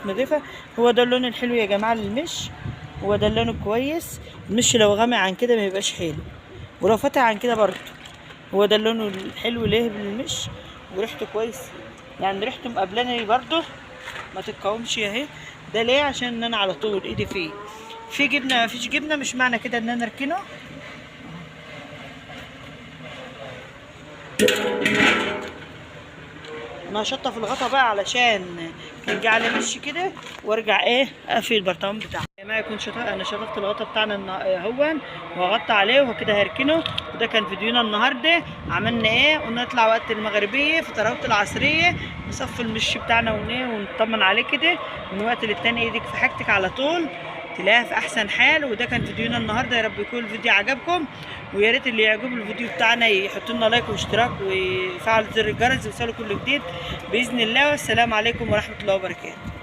نضيفه. هو ده اللون الحلو يا جماعه للمش، هو ده اللون الكويس. المش لو غامق عن كده ما يبقاش حلو، ولو فاتح عن كده برضه. هو ده اللون الحلو ليه بالمش، وريحته كويس يعني، ريحته مقابلاني برضه ما تتقاومش اهي. ده ليه؟ عشان انا على طول ايدي فيه. في جبنه ما فيش جبنه مش معنى كده ان انا اركنه. انا هشطف الغطا بقى علشان يرجع على مشي كده، وارجع ايه اقفل البرطمان بتاعي. ما يكون انا شطفت الغطا بتاعنا هون، وغطى عليه وكده هركنه. وده كان فيديونا النهارده. عملنا ايه؟ ونطلع وقت المغربيه في طراوه العصريه نصفي المشي بتاعنا ونطمن عليه كده من وقت للتاني. ايدك في حاجتك على طول تلاقيها في احسن حال. وده كان فيديونا النهارده. يا رب يكون الفيديو عجبكم، ويا ريت اللي يعجبه الفيديو بتاعنا يحط لنا لايك واشتراك ويفعل زر الجرس يوصله كل جديد باذن الله. والسلام عليكم ورحمه الله وبركاته.